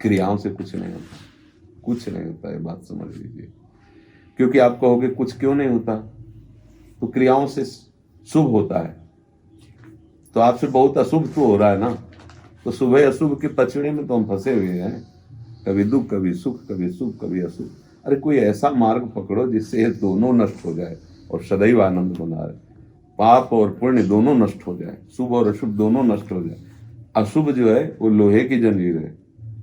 क्रियाओं से कुछ नहीं होता, कुछ नहीं होता, ये बात समझ लीजिए। क्योंकि आप कहोगे कुछ क्यों नहीं होता, तो क्रियाओं से शुभ होता है, तो आपसे बहुत अशुभ तो हो रहा है ना। तो शुभ अशुभ के पचड़े में तो हम फंसे हुए हैं, कभी दुख कभी सुख, कभी सुख कभी अशुभ। अरे कोई ऐसा मार्ग पकड़ो जिससे ये दोनों नष्ट हो जाए और सदैव आनंद बना रहे, पाप और पुण्य दोनों नष्ट हो जाए, शुभ और अशुभ दोनों नष्ट हो जाए। अशुभ जो है वो लोहे की जंजीर है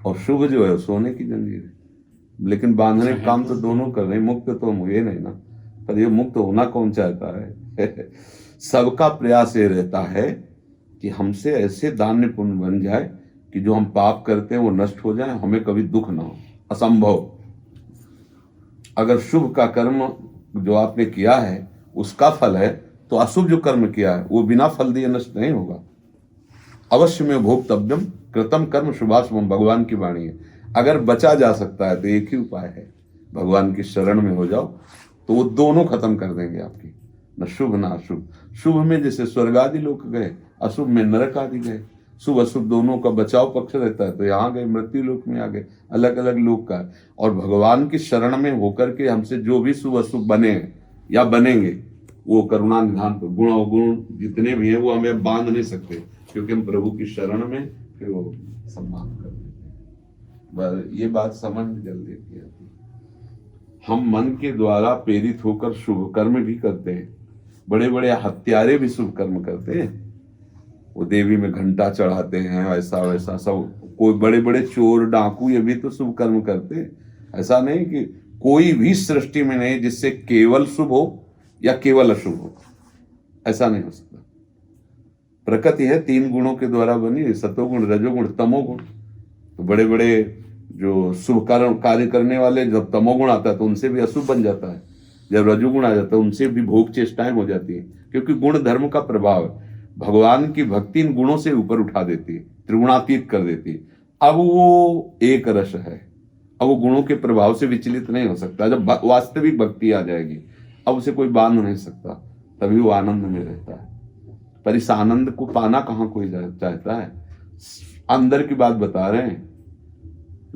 और शुभ जो है वो सोने की जंजीर है, लेकिन बांधने का काम तो दोनों कर रहे हैं। मुक्त तो हम हुए नहीं ना, पर ये मुक्त होना कौन चाहता है? सबका प्रयास ये रहता है कि हमसे ऐसे दान्य पुण्य बन जाए कि जो हम पाप करते हैं वो नष्ट हो जाए, हमें कभी दुख ना हो। असंभव। अगर शुभ का कर्म जो आपने किया है उसका फल है, तो अशुभ जो कर्म किया है वो बिना फल दिए नष्ट नहीं होगा। अवश्य में भोक्तव्यम कृतम कर्म शुभाशुभम, भगवान की वाणी है। अगर बचा जा सकता है तो एक ही उपाय है, भगवान की शरण में हो जाओ, तो वो दोनों खत्म कर देंगे आपकी, न शुभ न अशुभ। शुभ में जैसे स्वर्ग आदि लोक गए, अशुभ में नरक आदि गए। शुभ अशुभ दोनों का बचाव पक्ष रहता है, तो यहाँ गए मृत्यु लोक में आ गए, अलग अलग लोक का। और भगवान की शरण में होकर के हमसे जो भी शुभ अशुभ बने या बनेंगे, वो करुणा निधान पर गुण अवगुण जितने भी हैं वो हमें बांध नहीं सकते, क्योंकि हम प्रभु की शरण में फिर वो सम्मान कर देते हैं। ये बात समझ में जल्दी आती है। हम मन के द्वारा प्रेरित होकर शुभ कर्म भी करते हैं, बड़े बड़े हत्यारे भी शुभ कर्म करते हैं, वो देवी में घंटा चढ़ाते हैं, ऐसा वैसा सब। कोई बड़े बड़े चोर डाकू ये भी तो शुभ कर्म करते हैं। ऐसा नहीं कि कोई भी सृष्टि में नहीं जिससे केवल शुभ हो या केवल अशुभ हो, ऐसा नहीं हो सकता। प्रकृति है 3 गुणों के द्वारा बनी, सतोगुण रजोगुण तमोगुण। तो बड़े बड़े जो शुभ कार्य करने वाले, जब तमोगुण आता है तो उनसे भी अशुभ बन जाता है, जब रजोगुण आ जाता है उनसे भी भोग चेष्टाएं हो जाती है, क्योंकि गुण धर्म का प्रभाव है। भगवान की भक्ति इन गुणों से ऊपर उठा देती है, त्रिगुणातीत कर देती है। अब वो एक रस है, अब वो गुणों के प्रभाव से विचलित नहीं हो सकता। जब वास्तविक भक्ति आ जाएगी, अब उसे कोई बांध नहीं सकता, तभी वो आनंद में रहता है। पर इस आनंद को पाना कहां कोई चाहता है? अंदर की बात बता रहे हैं,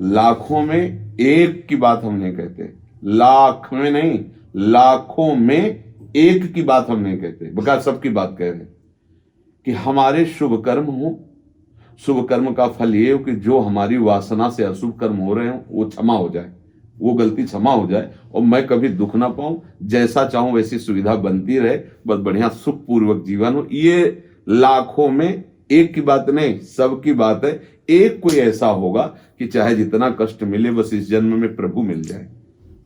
लाखों में एक की बात हम नहीं कहते, लाख में नहीं, लाखों में एक की बात हम नहीं कहते, बल्कि सबकी बात कह रहे हैं कि हमारे शुभ कर्म हो। शुभ कर्म का फल ये हो कि जो हमारी वासना से अशुभ कर्म हो रहे हो वो क्षमा हो जाए, वो गलती क्षमा हो जाए, और मैं कभी दुख ना पाऊं, जैसा चाहूं वैसी सुविधा बनती रहे, बस बढ़िया सुखपूर्वक जीवन हो। ये लाखों में एक की बात नहीं, सबकी बात है। एक कोई ऐसा होगा कि चाहे जितना कष्ट मिले, बस इस जन्म में प्रभु मिल जाए।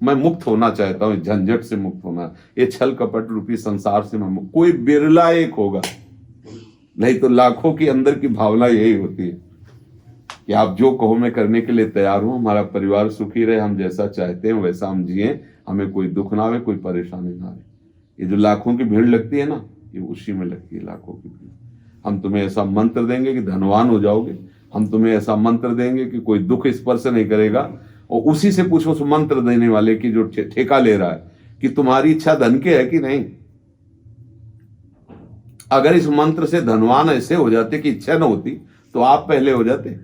मैं मुक्त होना चाहता हूं, झंझट से मुक्त होना, ये छल कपट रूपी संसार से मैं मुक्त। कोई बिरला एक होगा, नहीं तो लाखों की अंदर की भावना यही होती है कि आप जो कहो मैं करने के लिए तैयार हूं, हमारा परिवार सुखी रहे, हम जैसा चाहते हैं वैसा हम जिए, हमें कोई दुख ना आवे, कोई परेशानी ना आए। ये जो लाखों की भीड़ लगती है ना, ये उसी में लगती है, लाखों की भीड़। हम तुम्हें ऐसा मंत्र देंगे कि धनवान हो जाओगे, हम तुम्हें ऐसा मंत्र देंगे कि कोई दुख स्पर्श नहीं करेगा, और उसी से पूछो उस मंत्र देने वाले की जो ठेका ले रहा है कि तुम्हारी इच्छा धन की है कि नहीं। अगर इस मंत्र से धनवान ऐसे हो जाते कि इच्छा न होती, तो आप पहले हो जाते।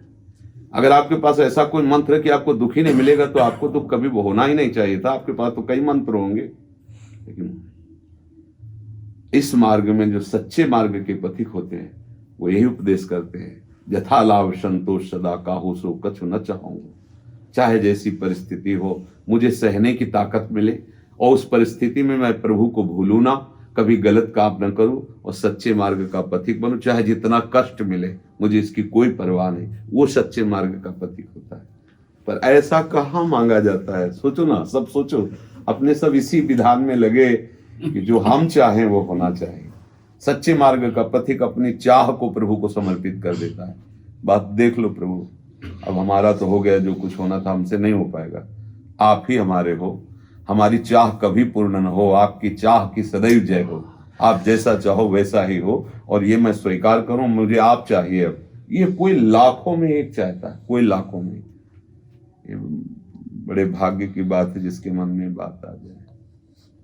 अगर आपके पास ऐसा कोई मंत्र है कि आपको दुख ही नहीं मिलेगा, तो आपको तो कभी होना ही नहीं चाहिए था, आपके पास तो कई मंत्र होंगे। लेकिन इस मार्ग में जो सच्चे मार्ग के पथिक होते हैं वो यही उपदेश करते हैं, यथा लाभ संतोष सदा काहू सो कछु न चाहूंगा। चाहे जैसी परिस्थिति हो, मुझे सहने की ताकत मिले, और उस परिस्थिति में मैं प्रभु को भूलू ना, कभी गलत काम न करूं, और सच्चे मार्ग का पथिक बनूं। चाहे जितना कष्ट मिले, मुझे इसकी कोई परवाह नहीं, वो सच्चे मार्ग का पथिक होता है। पर ऐसा कहाँ मांगा जाता है? सोचो ना, सब सोचो, अपने सब इसी विधान में लगे कि जो हम चाहें वो होना चाहिए। सच्चे मार्ग का पथिक अपनी चाह को प्रभु को समर्पित कर देता है। बात देख लो, प्रभु अब हमारा तो हो गया, जो कुछ होना था हमसे नहीं हो पाएगा, आप ही हमारे हो, हमारी चाह कभी पूर्ण न हो, आपकी चाह की सदैव जय हो, आप जैसा चाहो वैसा ही हो, और ये मैं स्वीकार करूं, मुझे आप चाहिए। अब ये कोई लाखों में एक चाहता है, कोई लाखों में। ये बड़े भाग्य की बात है जिसके मन में बात आ जाए।